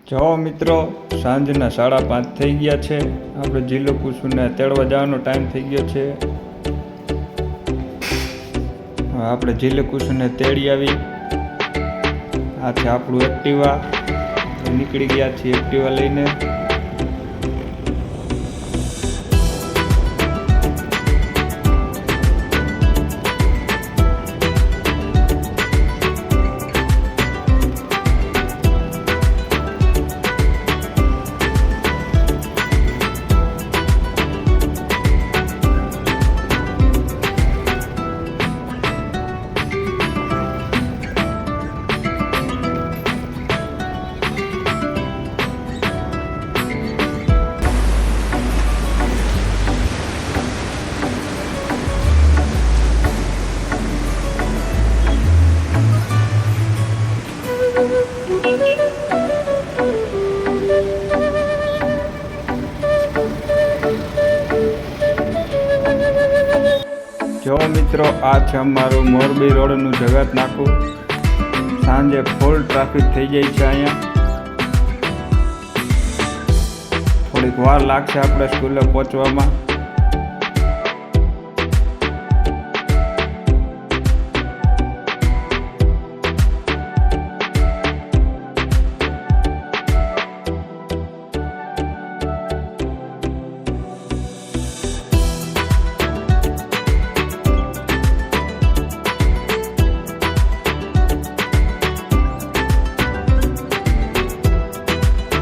જો મિત્રો, સાંજના 5:30 થઈ ગયા છે. આપણે જીલુ કુસુને તેડવા જવાનો ટાઈમ થઈ ગયો છે. આપણે જીલુ કુસુને તેડી આવી. આ છે આપણું એક્ટિવા. નીકળી ગયા છીએ એક્ટિવા લઈને. જો મિત્રો, આ છે અમારું મોરબી રોડનું જગત નાકું. સાંજે ફૂલ ટ્રાફિક થઈ જાય છે અહીંયા. થોડીક વાર લાગશે આપણે સ્કૂલે પહોંચવામાં.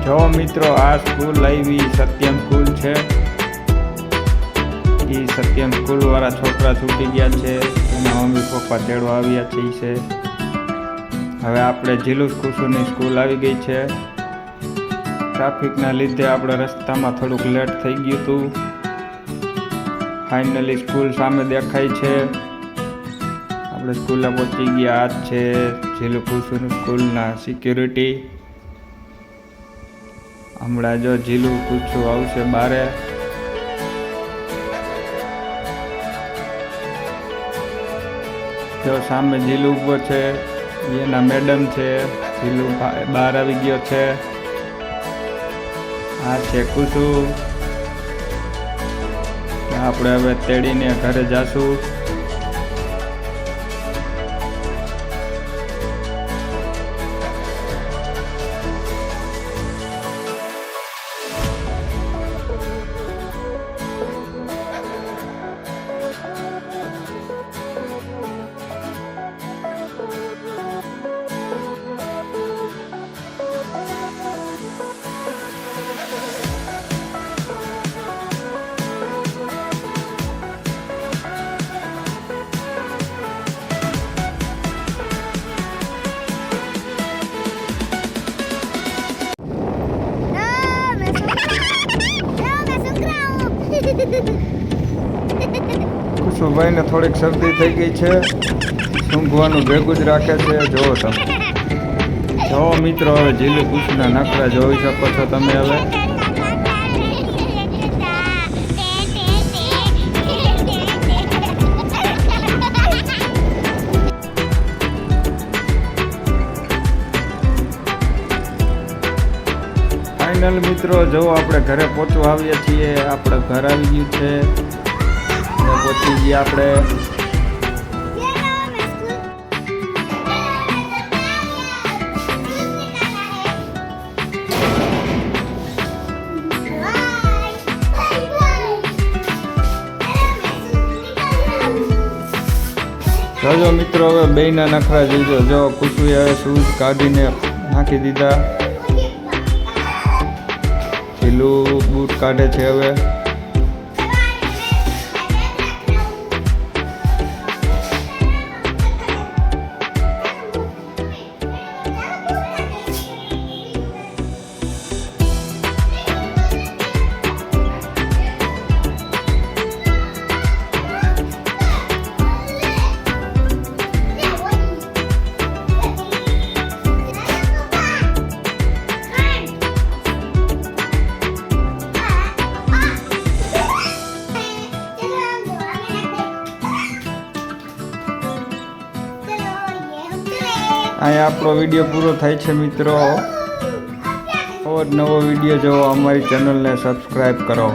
જો મિત્રો, આ સ્કૂલ આવી સત્યમ સ્કૂલ છે. એ સત્યમ સ્કૂલ વાળા છોકરા છૂટી ગયા છે. એના મમ્મી પપ્પા તેડવા આવ્યા છે. હવે આપણે જીલુ કુસુની સ્કૂલ આવી ગઈ છે. ટ્રાફિકના લીધે આપણે રસ્તામાં થોડુંક લેટ થઈ ગયું હતું. ફાઇનલી સ્કૂલ સામે દેખાય છે. આપણે સ્કૂલે પહોંચી ગયા. આ છે જીલુ કુસુની સ્કૂલના સિક્યુરિટી. હમણાં જો જીલુ કુસુ આવશે બારે. જો સામે જીલુ ઊભો છે, એના મેડમ છે. જીલુ બહાર આવી ગયો છે. આ છે કુસુ. આપણે હવે તેડીને ઘરે જાશું. કુસુભાઈને થોડીક શરદી થઈ ગઈ છે. સૂંઘવાનું ભેગું જ રાખે છે. જુઓ તમે. જો મિત્રો, હવે જીલુ કુસુના નખરા જોઈ શકો છો તમે. હવે ફાઇનલ મિત્રો, જો આપણે ઘરે પહોંચવા આવ્યા છીએ. આપણે ઘર આવી ગયું છે. પહોંચી ગયા આપણે. જોજો મિત્રો, હવે બેયના નખરા જોજો. જો કુસુએ હવે શૂઝ કાઢીને નાખી દીધા. જીલુ બૂટ કાઢે છે હવે. અહીંયા આપણો વિડીયો પૂરો થાય છે મિત્રો. આવો જ નવો વિડીયો જોવા અમારી ચેનલને સબસ્ક્રાઈબ કરો.